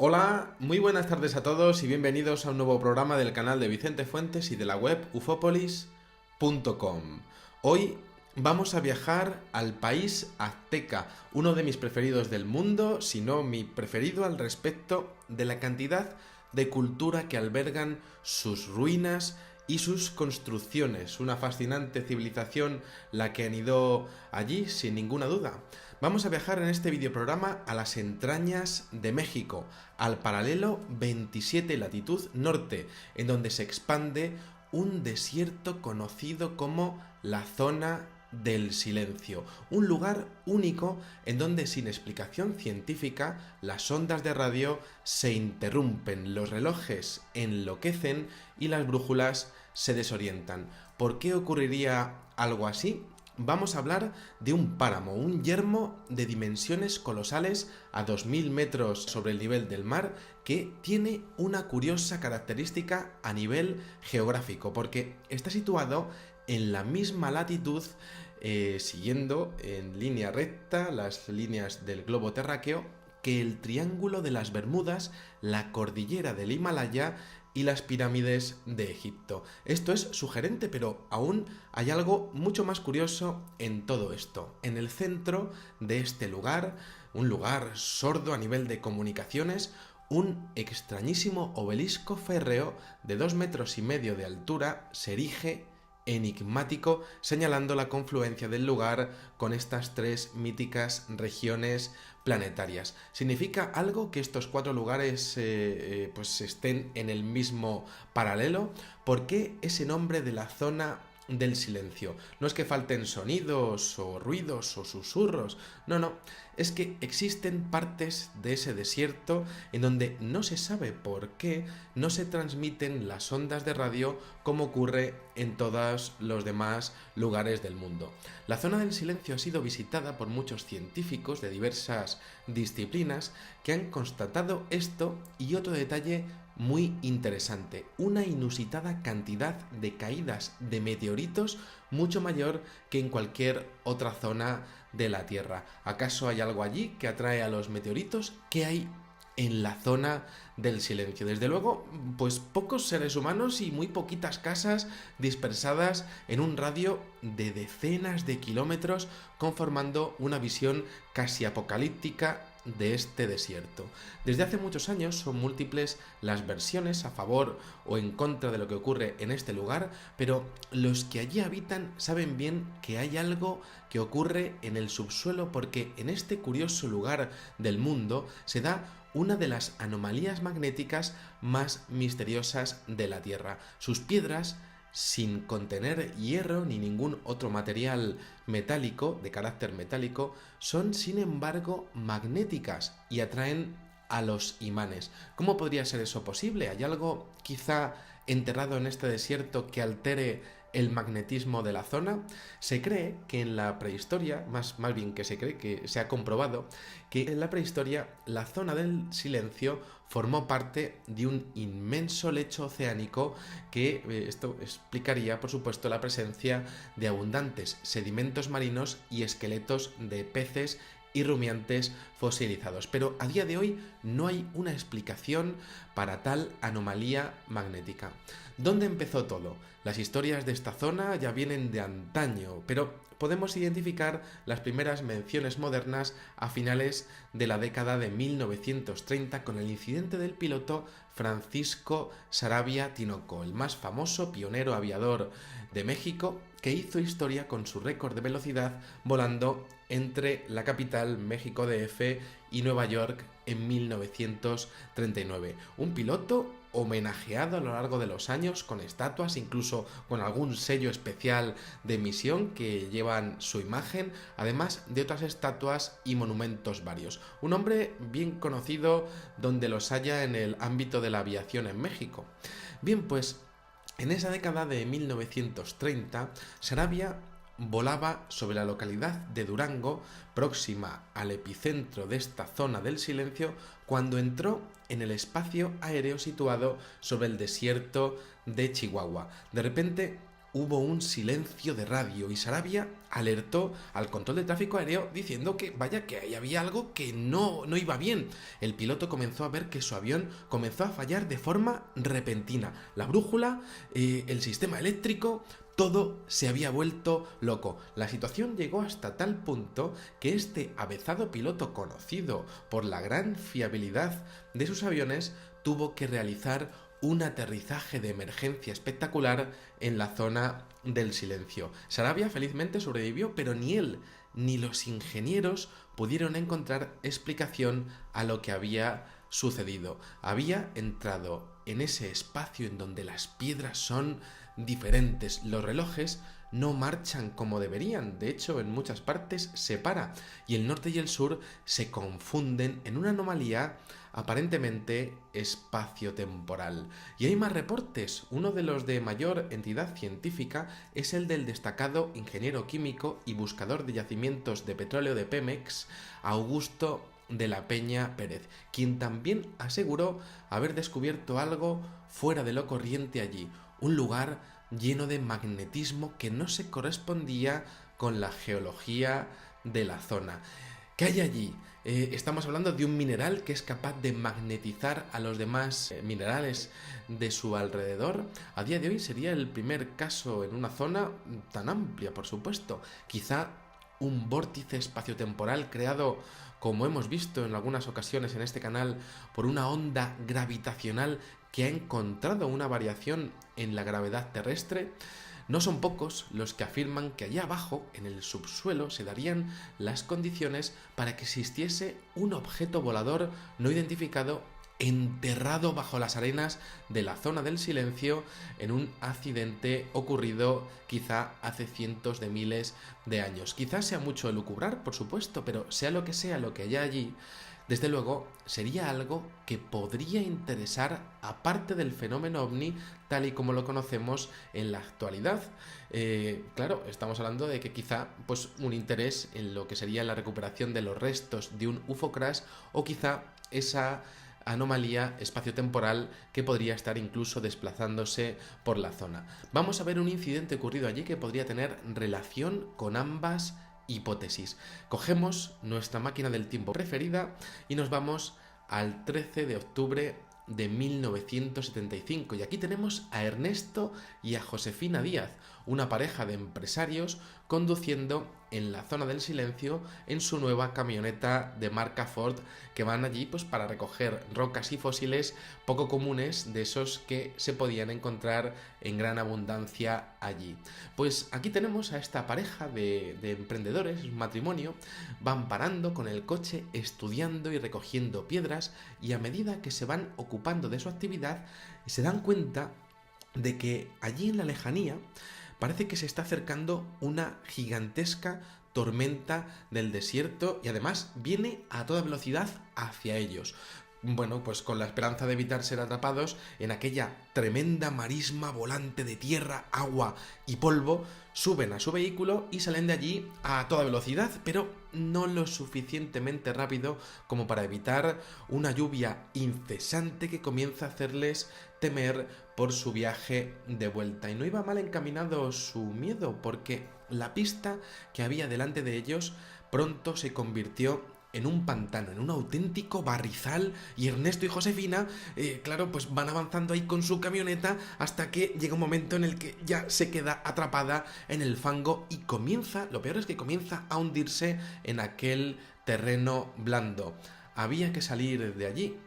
Hola, muy buenas tardes a todos y bienvenidos a un nuevo programa del canal de Vicente Fuentes y de la web ufopolis.com. Hoy vamos a viajar al país azteca, uno de mis preferidos del mundo, si no mi preferido al respecto de la cantidad de cultura que albergan sus ruinas y sus construcciones. Una fascinante civilización la que han ido allí, sin ninguna duda. Vamos a viajar en este videoprograma a las entrañas de México, al paralelo 27 latitud norte, en donde se expande un desierto conocido como la zona del silencio, un lugar único en donde sin explicación científica las ondas de radio se interrumpen, los relojes enloquecen y las brújulas se desorientan. ¿Por qué ocurriría algo así? Vamos a hablar de un páramo, un yermo de dimensiones colosales a 2000 metros sobre el nivel del mar que tiene una curiosa característica a nivel geográfico porque está situado en la misma latitud, siguiendo en línea recta las líneas del globo terráqueo que el Triángulo de las Bermudas, la cordillera del Himalaya y las pirámides de Egipto. Esto es sugerente, pero aún hay algo mucho más curioso en todo esto. En el centro de este lugar, un lugar sordo a nivel de comunicaciones, un extrañísimo obelisco férreo de 2,5 metros de altura se erige enigmático, señalando la confluencia del lugar con estas tres míticas regiones planetarias. ¿Significa algo que estos cuatro lugares pues estén en el mismo paralelo? ¿Por qué ese nombre de la zona del silencio? No es que falten sonidos o ruidos o susurros, no, es que existen partes de ese desierto en donde no se sabe por qué no se transmiten las ondas de radio como ocurre en todos los demás lugares del mundo. La zona del silencio ha sido visitada por muchos científicos de diversas disciplinas que han constatado esto y otro detalle muy interesante, una inusitada cantidad de caídas de meteoritos mucho mayor que en cualquier otra zona de la Tierra. ¿Acaso hay algo allí que atrae a los meteoritos? ¿Qué hay en la zona del silencio? Desde luego, pues pocos seres humanos y muy poquitas casas dispersadas en un radio de decenas de kilómetros, conformando una visión casi apocalíptica de este desierto. Desde hace muchos años son múltiples las versiones a favor o en contra de lo que ocurre en este lugar, pero los que allí habitan saben bien que hay algo que ocurre en el subsuelo porque en este curioso lugar del mundo se da una de las anomalías magnéticas más misteriosas de la Tierra. Sus piedras, sin contener hierro ni ningún otro material metálico, de carácter metálico, son sin embargo magnéticas y atraen a los imanes. ¿Cómo podría ser eso posible? ¿Hay algo quizá enterrado en este desierto que altere el magnetismo de la zona? Se cree que en la prehistoria, más bien que se cree que se ha comprobado, que en la prehistoria la zona del silencio formó parte de un inmenso lecho oceánico que esto explicaría, por supuesto, la presencia de abundantes sedimentos marinos y esqueletos de peces y rumiantes fosilizados. Pero a día de hoy no hay una explicación para tal anomalía magnética. ¿Dónde empezó todo? Las historias de esta zona ya vienen de antaño, pero podemos identificar las primeras menciones modernas a finales de la década de 1930 con el incidente del piloto Francisco Sarabia Tinoco, el más famoso pionero aviador de México, que hizo historia con su récord de velocidad volando entre la capital México DF y Nueva York en 1939. Un piloto homenajeado a lo largo de los años con estatuas, incluso con algún sello especial de misión que llevan su imagen, además de otras estatuas y monumentos varios. Un hombre bien conocido donde los haya en el ámbito de la aviación en México. Bien, pues en esa década de 1930, Sarabia volaba sobre la localidad de Durango, próxima al epicentro de esta zona del silencio, cuando entró en el espacio aéreo situado sobre el desierto de Chihuahua. De repente, hubo un silencio de radio y Sarabia alertó al control de tráfico aéreo diciendo que vaya que ahí había algo que no iba bien. El piloto comenzó a ver que su avión comenzó a fallar de forma repentina. La brújula, el sistema eléctrico, todo se había vuelto loco. La situación llegó hasta tal punto que este avezado piloto, conocido por la gran fiabilidad de sus aviones, tuvo que realizar un aterrizaje de emergencia espectacular en la zona del silencio. Sarabia felizmente sobrevivió, pero ni él ni los ingenieros pudieron encontrar explicación a lo que había sucedido. Había entrado en ese espacio en donde las piedras son diferentes, los relojes no marchan como deberían, de hecho en muchas partes se para y el norte y el sur se confunden en una anomalía aparentemente espaciotemporal. Y hay más reportes. Uno de los de mayor entidad científica es el del destacado ingeniero químico y buscador de yacimientos de petróleo de Pemex, Augusto de la Peña Pérez, quien también aseguró haber descubierto algo fuera de lo corriente allí, un lugar lleno de magnetismo que no se correspondía con la geología de la zona. ¿Qué hay allí? Estamos hablando de un mineral que es capaz de magnetizar a los demás minerales de su alrededor. A día de hoy sería el primer caso en una zona tan amplia, por supuesto. Quizá un vórtice espaciotemporal creado, como hemos visto en algunas ocasiones en este canal, por una onda gravitacional que ha encontrado una variación en la gravedad terrestre. No son pocos los que afirman que allá abajo, en el subsuelo, se darían las condiciones para que existiese un objeto volador no identificado enterrado bajo las arenas de la zona del silencio en un accidente ocurrido quizá hace cientos de miles de años. Quizá sea mucho elucubrar, por supuesto, pero sea lo que haya allí, desde luego sería algo que podría interesar aparte del fenómeno ovni tal y como lo conocemos en la actualidad. Claro, estamos hablando de que quizá pues un interés en lo que sería la recuperación de los restos de un UFO crash o quizá esa anomalía espaciotemporal que podría estar incluso desplazándose por la zona. Vamos a ver un incidente ocurrido allí que podría tener relación con ambas hipótesis. Cogemos nuestra máquina del tiempo preferida y nos vamos al 13 de octubre de 1975 y aquí tenemos a Ernesto y a Josefina Díaz, una pareja de empresarios conduciendo en la zona del silencio en su nueva camioneta de marca Ford, que van allí pues para recoger rocas y fósiles poco comunes, de esos que se podían encontrar en gran abundancia allí. Pues aquí tenemos a esta pareja de emprendedores, un matrimonio, van parando con el coche, estudiando y recogiendo piedras, y a medida que se van ocupando de su actividad se dan cuenta de que allí en la lejanía parece que se está acercando una gigantesca tormenta del desierto y además viene a toda velocidad hacia ellos. Bueno, pues con la esperanza de evitar ser atrapados en aquella tremenda marisma volante de tierra, agua y polvo, suben a su vehículo y salen de allí a toda velocidad, pero no lo suficientemente rápido como para evitar una lluvia incesante que comienza a hacerles temer por su viaje de vuelta. Y no iba mal encaminado su miedo, porque la pista que había delante de ellos pronto se convirtió en un pantano, en un auténtico barrizal, y Ernesto y Josefina, claro, pues van avanzando ahí con su camioneta hasta que llega un momento en el que ya se queda atrapada en el fango y comienza, lo peor es que comienza a hundirse en aquel terreno blando. Había que salir de allí.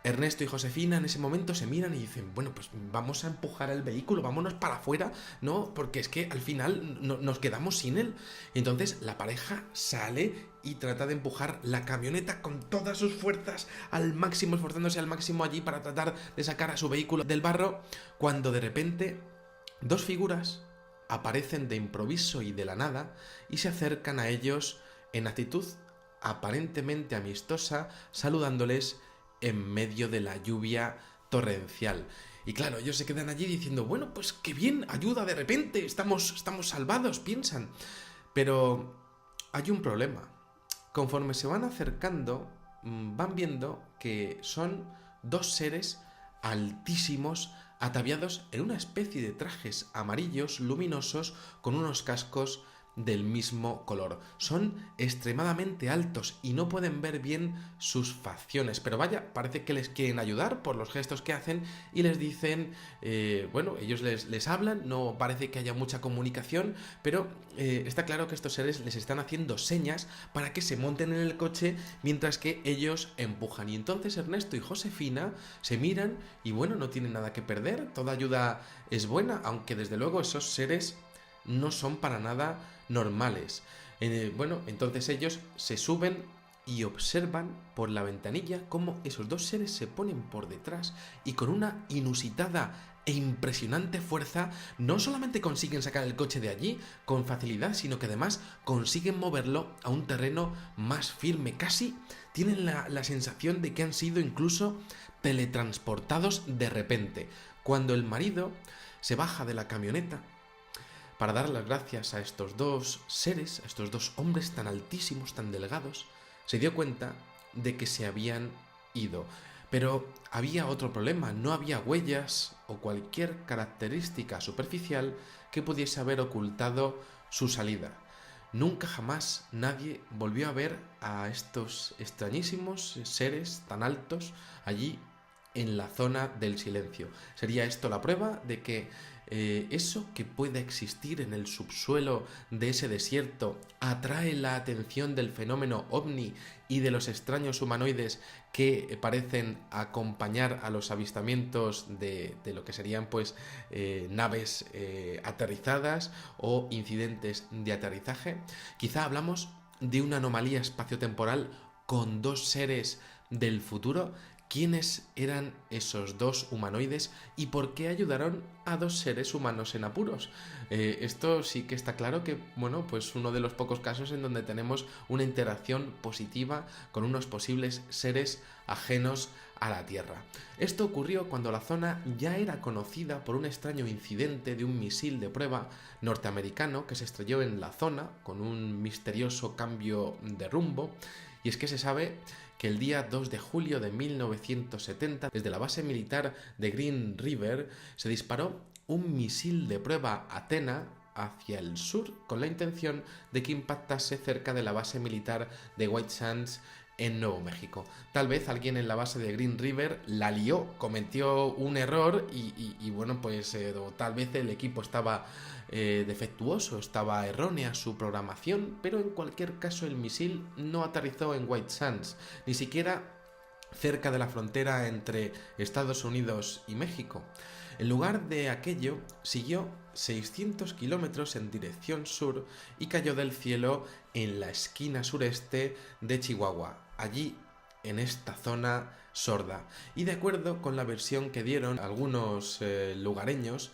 Ernesto y Josefina en ese momento se miran y dicen, bueno, pues vamos a empujar el vehículo, vámonos para afuera, ¿no? Porque es que al final nos quedamos sin él. Entonces la pareja sale y trata de empujar la camioneta con todas sus fuerzas al máximo, esforzándose al máximo allí para tratar de sacar a su vehículo del barro, cuando de repente dos figuras aparecen de improviso y de la nada y se acercan a ellos en actitud aparentemente amistosa, saludándoles en medio de la lluvia torrencial. Y claro, ellos se quedan allí diciendo, bueno, pues qué bien, ayuda de repente, estamos salvados, piensan. Pero hay un problema. Conforme se van acercando, van viendo que son dos seres altísimos, ataviados en una especie de trajes amarillos luminosos con unos cascos del mismo color. Son extremadamente altos y no pueden ver bien sus facciones, pero vaya, parece que les quieren ayudar por los gestos que hacen y les dicen, bueno, ellos les hablan, no parece que haya mucha comunicación, pero está claro que estos seres les están haciendo señas para que se monten en el coche mientras que ellos empujan. Y entonces Ernesto y Josefina se miran y bueno, no tienen nada que perder, toda ayuda es buena, aunque desde luego esos seres no son para nada normales. Bueno, entonces ellos se suben y observan por la ventanilla cómo esos dos seres se ponen por detrás y con una inusitada e impresionante fuerza no solamente consiguen sacar el coche de allí con facilidad, sino que además consiguen moverlo a un terreno más firme. Casi tienen la sensación de que han sido incluso teletransportados de repente. Cuando el marido se baja de la camioneta para dar las gracias a estos dos seres, a estos dos hombres tan altísimos, tan delgados, se dio cuenta de que se habían ido. Pero había otro problema, no había huellas o cualquier característica superficial que pudiese haber ocultado su salida. Nunca jamás nadie volvió a ver a estos extrañísimos seres tan altos allí en la zona del silencio. ¿Sería esto la prueba de que eso que pueda existir en el subsuelo de ese desierto atrae la atención del fenómeno ovni y de los extraños humanoides que parecen acompañar a los avistamientos de lo que serían pues naves aterrizadas o incidentes de aterrizaje? Quizá hablamos de una anomalía espaciotemporal con dos seres del futuro. ¿Quiénes eran esos dos humanoides y por qué ayudaron a dos seres humanos en apuros? Esto sí que está claro que, bueno, pues uno de los pocos casos en donde tenemos una interacción positiva con unos posibles seres ajenos a la Tierra. Esto ocurrió cuando la zona ya era conocida por un extraño incidente de un misil de prueba norteamericano que se estrelló en la zona con un misterioso cambio de rumbo. Y es que se sabe que el día 2 de julio de 1970, desde la base militar de Green River, se disparó un misil de prueba Athena hacia el sur con la intención de que impactase cerca de la base militar de White Sands en Nuevo México. Tal vez alguien en la base de Green River la lió, cometió un error y bueno, pues o tal vez el equipo estaba defectuoso, estaba errónea su programación, pero en cualquier caso el misil no aterrizó en White Sands, ni siquiera cerca de la frontera entre Estados Unidos y México. En lugar de aquello, siguió 600 kilómetros en dirección sur y cayó del cielo en la esquina sureste de Chihuahua, allí en esta zona sorda. Y de acuerdo con la versión que dieron algunos lugareños,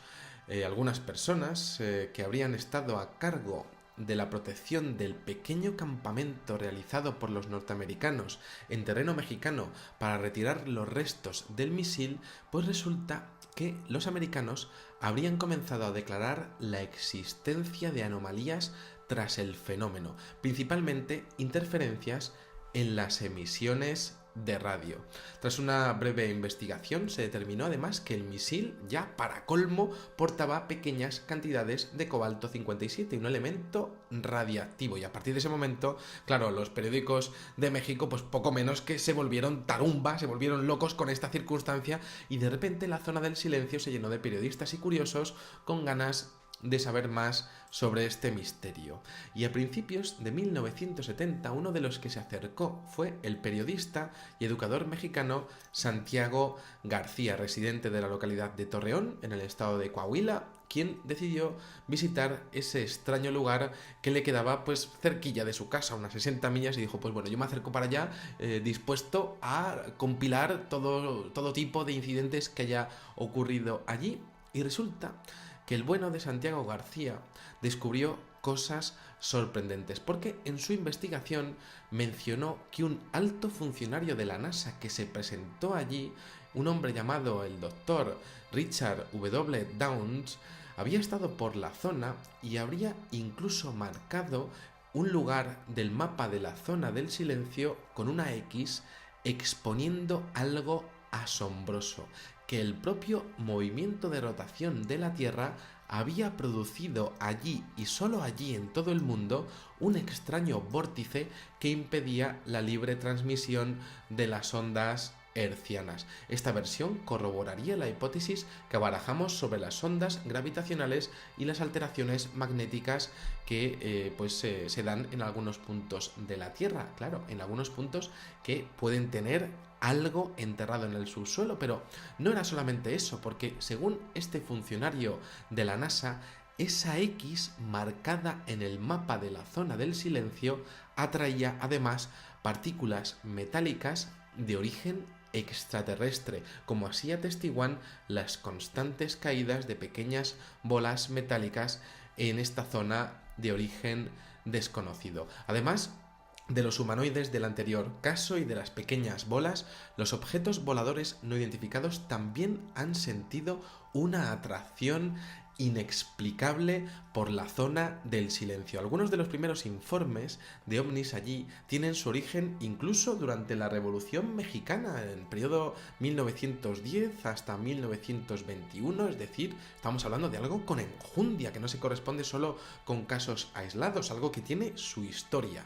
algunas personas que habrían estado a cargo de la protección del pequeño campamento realizado por los norteamericanos en terreno mexicano para retirar los restos del misil, pues resulta que los americanos habrían comenzado a declarar la existencia de anomalías tras el fenómeno, principalmente interferencias en las emisiones de radio. Tras una breve investigación se determinó además que el misil, ya para colmo, portaba pequeñas cantidades de cobalto 57, un elemento radiactivo, y a partir de ese momento, claro, los periódicos de México pues poco menos que se volvieron tarumba, se volvieron locos con esta circunstancia y de repente la zona del silencio se llenó de periodistas y curiosos con ganas de saber más sobre este misterio. Y a principios de 1970 uno de los que se acercó fue el periodista y educador mexicano Santiago García, residente de la localidad de Torreón, en el estado de Coahuila, quien decidió visitar ese extraño lugar que le quedaba pues cerquilla de su casa, unas 60 millas, y dijo, pues bueno, yo me acerco para allá dispuesto a compilar todo tipo de incidentes que haya ocurrido allí. Y resulta que el bueno de Santiago García descubrió cosas sorprendentes, porque en su investigación mencionó que un alto funcionario de la NASA que se presentó allí, un hombre llamado el doctor Richard W. Downs, había estado por la zona y habría incluso marcado un lugar del mapa de la zona del silencio con una X exponiendo algo asombroso. que el propio movimiento de rotación de la Tierra había producido allí y solo allí en todo el mundo un extraño vórtice que impedía la libre transmisión de las ondas hertzianas. Esta versión corroboraría la hipótesis que barajamos sobre las ondas gravitacionales y las alteraciones magnéticas que se dan en algunos puntos de la Tierra. Claro, en algunos puntos que pueden tener algo enterrado en el subsuelo, pero no era solamente eso, porque según este funcionario de la NASA, esa X marcada en el mapa de la zona del silencio atraía además partículas metálicas de origen extraterrestre, como así atestiguan las constantes caídas de pequeñas bolas metálicas en esta zona de origen desconocido. Además de los humanoides del anterior caso y de las pequeñas bolas, los objetos voladores no identificados también han sentido una atracción inexplicable por la zona del silencio. Algunos de los primeros informes de ovnis allí tienen su origen incluso durante la Revolución Mexicana, en el periodo 1910 hasta 1921, es decir, estamos hablando de algo con enjundia, que no se corresponde solo con casos aislados, algo que tiene su historia.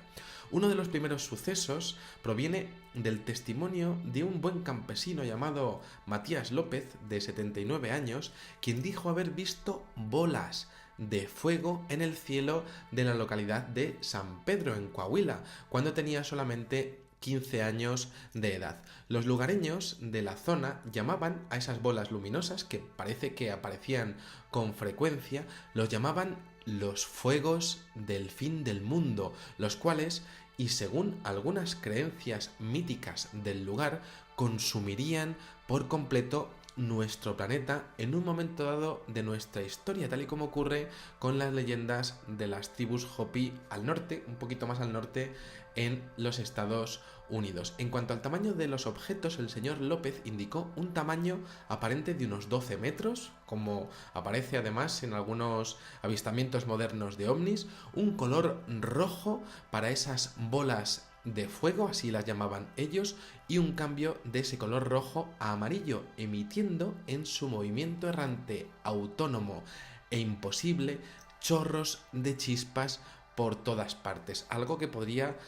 Uno de los primeros sucesos proviene del testimonio de un buen campesino llamado Matías López, de 79 años, quien dijo haber visto bolas de fuego en el cielo de la localidad de San Pedro, en Coahuila, cuando tenía solamente 15 años de edad. Los lugareños de la zona llamaban a esas bolas luminosas, que parece que aparecían con frecuencia, los llamaban los fuegos del fin del mundo, los cuales, y según algunas creencias míticas del lugar, consumirían por completo nuestro planeta en un momento dado de nuestra historia, tal y como ocurre con las leyendas de las tribus Hopi al norte, un poquito más al norte, en los Estados Unidos. En cuanto al tamaño de los objetos, el señor López indicó un tamaño aparente de unos 12 metros, como aparece además en algunos avistamientos modernos de ovnis, un color rojo para esas bolas de fuego, así las llamaban ellos, y un cambio de ese color rojo a amarillo, emitiendo en su movimiento errante, autónomo e imposible, chorros de chispas por todas partes, algo que podría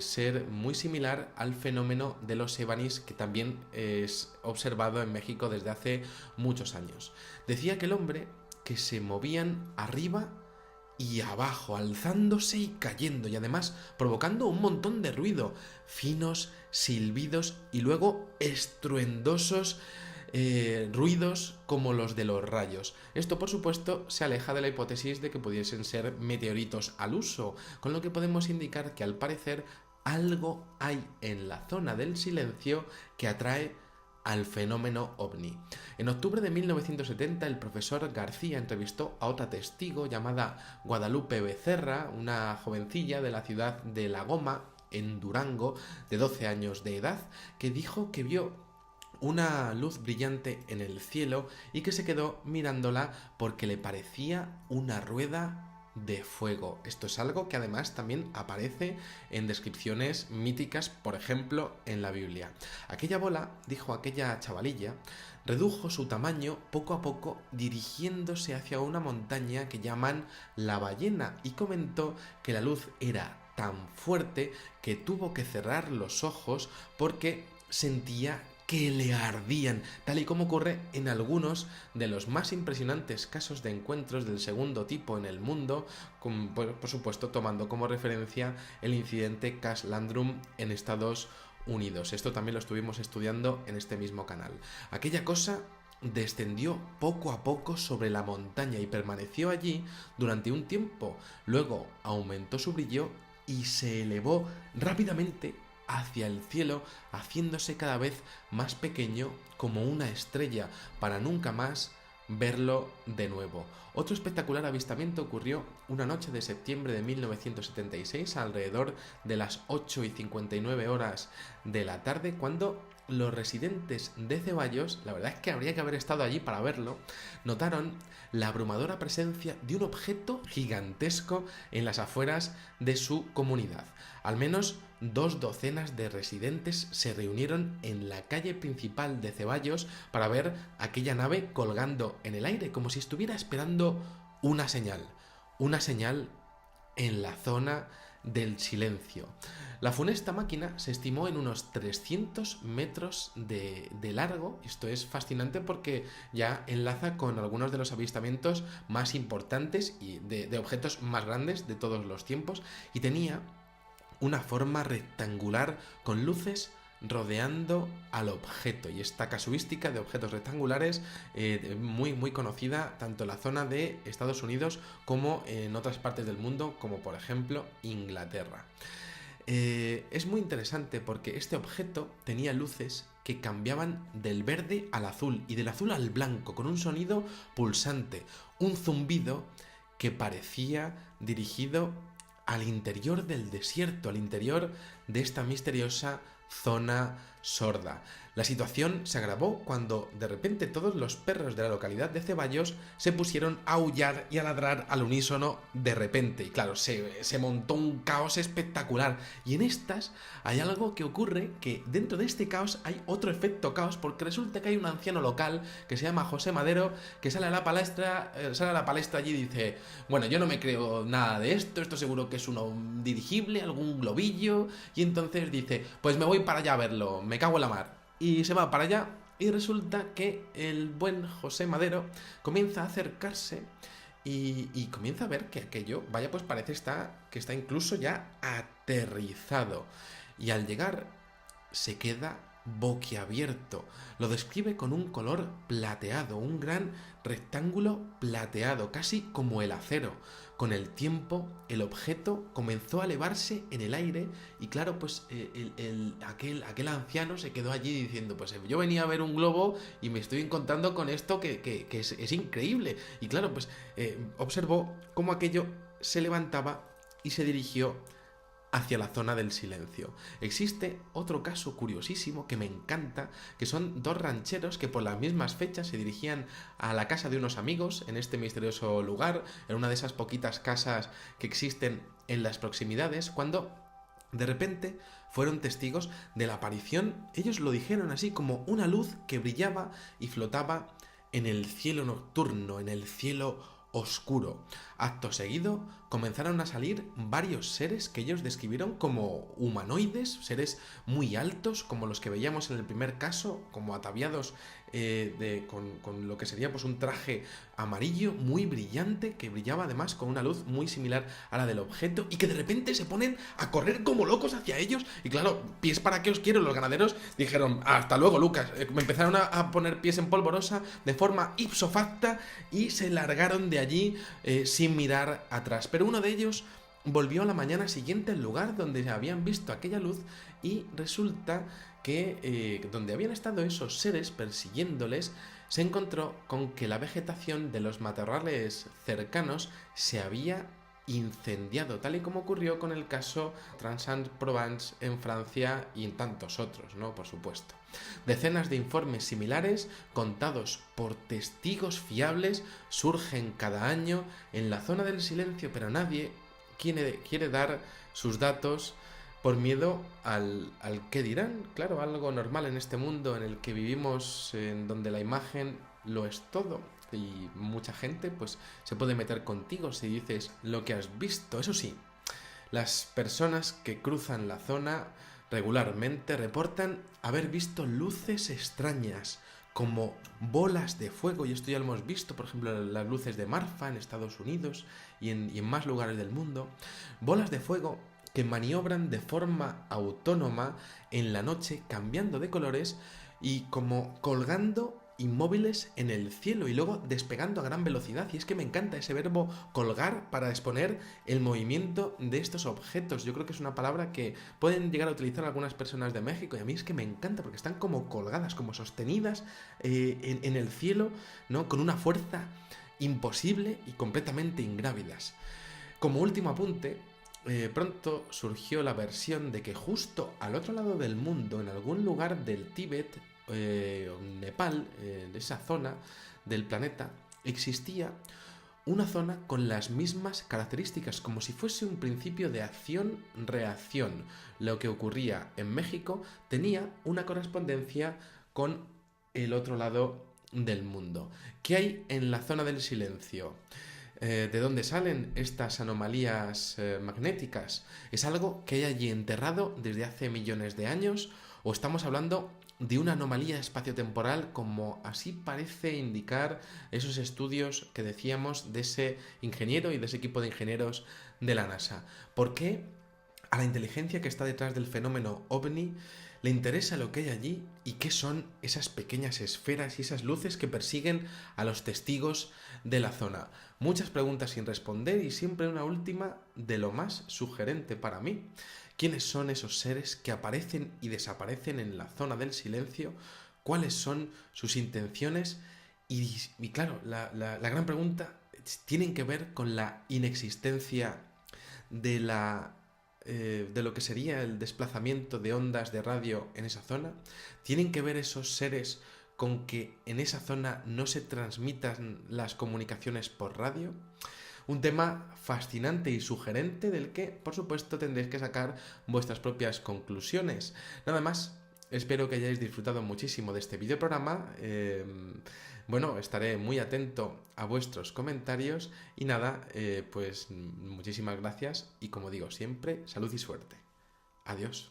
ser muy similar al fenómeno de los ebanis, que también es observado en México desde hace muchos años. Decía aquel hombre que se movían arriba y abajo, alzándose y cayendo, y además provocando un montón de ruido, finos silbidos y luego estruendosos ruidos como los de los rayos. Esto, por supuesto, se aleja de la hipótesis de que pudiesen ser meteoritos al uso, con lo que podemos indicar que al parecer algo hay en la zona del silencio que atrae al fenómeno ovni. En octubre de 1970, el profesor García entrevistó a otra testigo llamada Guadalupe Becerra, una jovencilla de la ciudad de La Goma, en Durango, de 12 años de edad, que dijo que vio una luz brillante en el cielo y que se quedó mirándola porque le parecía una rueda de fuego. Esto es algo que además también aparece en descripciones míticas, por ejemplo, en la Biblia. Aquella bola, dijo aquella chavalilla, redujo su tamaño poco a poco dirigiéndose hacia una montaña que llaman La Ballena, y comentó que la luz era tan fuerte que tuvo que cerrar los ojos porque sentía que le ardían, tal y como ocurre en algunos de los más impresionantes casos de encuentros del segundo tipo en el mundo, por supuesto tomando como referencia el incidente Cash Landrum en Estados Unidos. Esto también lo estuvimos estudiando en este mismo canal. Aquella cosa descendió poco a poco sobre la montaña y permaneció allí durante un tiempo. Luego aumentó su brillo y se elevó rápidamente hacia el cielo, haciéndose cada vez más pequeño como una estrella, para nunca más verlo de nuevo. Otro espectacular avistamiento ocurrió una noche de septiembre de 1976, alrededor de las 8:59 horas de la tarde, cuando los residentes de Ceballos, la verdad es que habría que haber estado allí para verlo, notaron la abrumadora presencia de un objeto gigantesco en las afueras de su comunidad. Al menos 2 docenas de residentes se reunieron en la calle principal de Ceballos para ver aquella nave colgando en el aire, como si estuviera esperando una señal en la zona del silencio. La funesta máquina se estimó en unos 300 metros de largo. Esto es fascinante porque ya enlaza con algunos de los avistamientos más importantes y de objetos más grandes de todos los tiempos, y tenía una forma rectangular con luces rodeando al objeto, y esta casuística de objetos rectangulares muy conocida tanto en la zona de Estados Unidos como en otras partes del mundo, como por ejemplo Inglaterra. Es muy interesante porque este objeto tenía luces que cambiaban del verde al azul y del azul al blanco con un sonido pulsante, un zumbido que parecía dirigido al interior del desierto, al interior de esta misteriosa zona sorda. La situación se agravó cuando de repente todos los perros de la localidad de Ceballos se pusieron a aullar y a ladrar al unísono de repente. Y claro, se montó un caos espectacular. Y en estas hay algo que ocurre, que dentro de este caos hay otro efecto caos, porque resulta que hay un anciano local que se llama José Madero, que sale a la palestra allí y dice: bueno, yo no me creo nada de esto seguro que es un dirigible, algún globillo. Y entonces dice: pues me voy para allá a verlo, me cago en la mar. Y se va para allá, y resulta que el buen José Madero comienza a acercarse y comienza a ver que aquello, vaya, pues parece que está incluso ya aterrizado. Y al llegar se queda boquiabierto. Lo describe con un color plateado, un gran rectángulo plateado, casi como el acero. Con el tiempo, el objeto comenzó a elevarse en el aire y claro, pues aquel anciano se quedó allí diciendo: pues yo venía a ver un globo y me estoy encontrando con esto que es increíble. Y claro, pues observó cómo aquello se levantaba y se dirigió hacia la zona del silencio. Existe otro caso curiosísimo que me encanta, que son 2 rancheros que por las mismas fechas se dirigían a la casa de unos amigos en este misterioso lugar, en una de esas poquitas casas que existen en las proximidades, cuando de repente fueron testigos de la aparición, ellos lo dijeron así, como una luz que brillaba y flotaba en el cielo nocturno, en el cielo oscuro. Acto seguido comenzaron a salir varios seres que ellos describieron como humanoides, seres muy altos, como los que veíamos en el primer caso, como ataviados con lo que sería pues un traje amarillo muy brillante, que brillaba además con una luz muy similar a la del objeto, y que de repente se ponen a correr como locos hacia ellos. Y claro, pies para qué os quiero, los ganaderos dijeron: hasta luego, Lucas. Me empezaron a poner pies en polvorosa de forma ipso facta y se largaron de allí sin mirar atrás. Pero uno de ellos volvió a la mañana siguiente al lugar donde habían visto aquella luz, y resulta que donde habían estado esos seres persiguiéndoles, se encontró con que la vegetación de los matorrales cercanos se había incendiado, tal y como ocurrió con el caso Transaint-Provence en Francia y en tantos otros, ¿no? Por supuesto. Decenas de informes similares, contados por testigos fiables, surgen cada año en la zona del silencio, pero nadie quiere dar sus datos por miedo al qué dirán. Claro, algo normal en este mundo en el que vivimos, en donde la imagen lo es todo. Y mucha gente pues se puede meter contigo si dices lo que has visto. Eso sí, las personas que cruzan la zona regularmente reportan haber visto luces extrañas, como bolas de fuego, y esto ya lo hemos visto, por ejemplo, las luces de Marfa en Estados Unidos y en más lugares del mundo. Bolas de fuego que maniobran de forma autónoma en la noche, cambiando de colores y como colgando inmóviles en el cielo y luego despegando a gran velocidad. Y es que me encanta ese verbo colgar para exponer el movimiento de estos objetos. Yo creo que es una palabra que pueden llegar a utilizar algunas personas de México, y a mí es que me encanta porque están como colgadas, como sostenidas en el cielo, ¿no? Con una fuerza imposible y completamente ingrávidas. Como último apunte, pronto surgió la versión de que justo al otro lado del mundo, en algún lugar del Tíbet, o Nepal, de esa zona del planeta, existía una zona con las mismas características, como si fuese un principio de acción-reacción. Lo que ocurría en México tenía una correspondencia con el otro lado del mundo. ¿Qué hay en la zona del silencio? ¿De dónde salen estas anomalías magnéticas? ¿Es algo que hay allí enterrado desde hace millones de años? ¿O estamos hablando de una anomalía espaciotemporal, como así parece indicar esos estudios que decíamos de ese ingeniero y de ese equipo de ingenieros de la NASA? ¿Por qué a la inteligencia que está detrás del fenómeno OVNI le interesa lo que hay allí y qué son esas pequeñas esferas y esas luces que persiguen a los testigos de la zona? Muchas preguntas sin responder y siempre una última de lo más sugerente para mí. ¿Quiénes son esos seres que aparecen y desaparecen en la zona del silencio? ¿Cuáles son sus intenciones? Y claro, la gran pregunta tiene que ver con la inexistencia de lo que sería el desplazamiento de ondas de radio en esa zona. ¿Tienen que ver esos seres con que en esa zona no se transmitan las comunicaciones por radio? Un tema fascinante y sugerente del que, por supuesto, tendréis que sacar vuestras propias conclusiones. Nada más, espero que hayáis disfrutado muchísimo de este videoprograma. Bueno, estaré muy atento a vuestros comentarios y nada, pues muchísimas gracias y como digo siempre, salud y suerte. Adiós.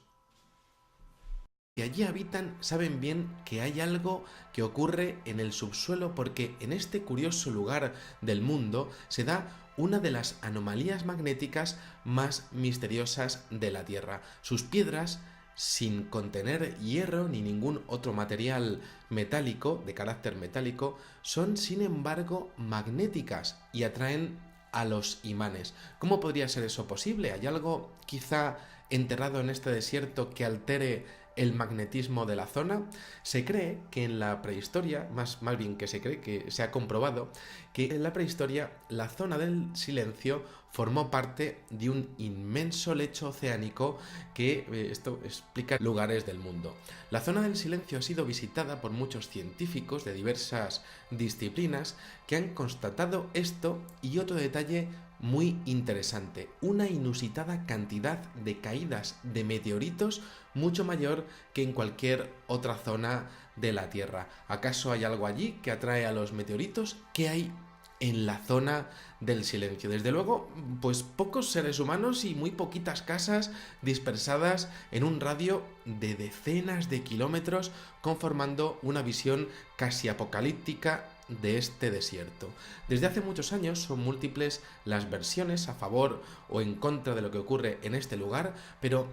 Que allí habitan saben bien que hay algo que ocurre en el subsuelo, porque en este curioso lugar del mundo se da una de las anomalías magnéticas más misteriosas de la Tierra. Sus piedras, sin contener hierro ni ningún otro material metálico, de carácter metálico, son sin embargo magnéticas y atraen a los imanes. ¿Cómo podría ser eso posible? ¿Hay algo quizá enterrado en este desierto que altere el magnetismo de la zona? Se cree que en la prehistoria, más bien que se cree, que se ha comprobado, que en la prehistoria la zona del silencio formó parte de un inmenso lecho oceánico que esto explica lugares del mundo. La zona del silencio ha sido visitada por muchos científicos de diversas disciplinas que han constatado esto y otro detalle muy interesante: una inusitada cantidad de caídas de meteoritos mucho mayor que en cualquier otra zona de la Tierra. ¿Acaso hay algo allí que atrae a los meteoritos? ¿Qué hay en la zona del silencio? Desde luego, pues pocos seres humanos y muy poquitas casas dispersadas en un radio de decenas de kilómetros, conformando una visión casi apocalíptica de este desierto. Desde hace muchos años son múltiples las versiones a favor o en contra de lo que ocurre en este lugar, pero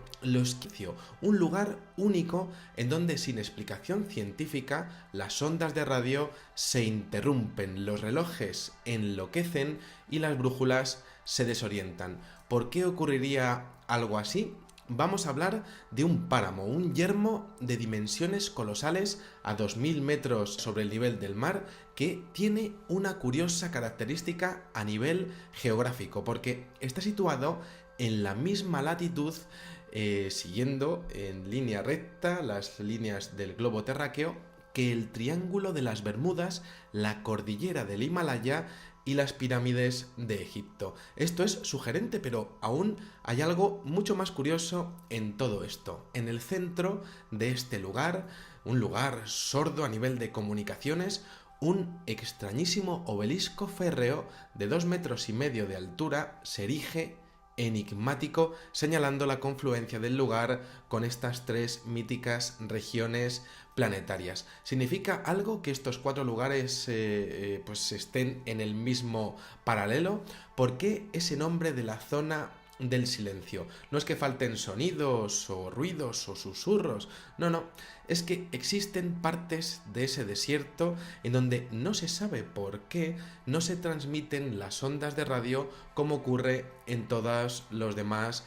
un lugar único en donde sin explicación científica las ondas de radio se interrumpen, los relojes enloquecen y las brújulas se desorientan. ¿Por qué ocurriría algo así? Vamos a hablar de un páramo, un yermo de dimensiones colosales a 2000 metros sobre el nivel del mar, que tiene una curiosa característica a nivel geográfico, porque está situado en la misma latitud, siguiendo en línea recta las líneas del globo terráqueo, que el Triángulo de las Bermudas, la cordillera del Himalaya y las pirámides de Egipto. Esto es sugerente, pero aún hay algo mucho más curioso en todo esto. En el centro de este lugar, un lugar sordo a nivel de comunicaciones, un extrañísimo obelisco férreo de 2,5 metros de altura se erige enigmático, señalando la confluencia del lugar con estas tres míticas regiones planetarias. ¿Significa algo que estos 4 lugares pues estén en el mismo paralelo? ¿Por qué ese nombre de la zona del silencio? No es que falten sonidos o ruidos o susurros, no, es que existen partes de ese desierto en donde no se sabe por qué no se transmiten las ondas de radio como ocurre en todos los demás.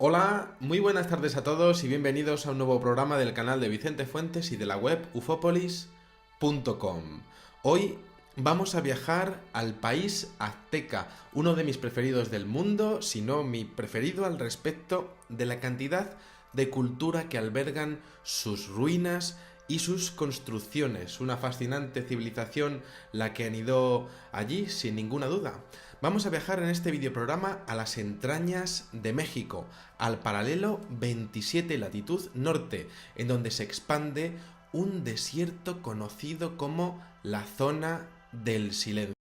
Hola, muy buenas tardes a todos y bienvenidos a un nuevo programa del canal de Vicente Fuentes y de la web ufopolis.com. Hoy Vamos a viajar al país azteca, uno de mis preferidos del mundo, si no mi preferido al respecto de la cantidad de cultura que albergan sus ruinas y sus construcciones. Una fascinante civilización la que anidó allí, sin ninguna duda. Vamos a viajar en este videoprograma a las entrañas de México, al paralelo 27 latitud norte, en donde se expande un desierto conocido como la zona del silencio.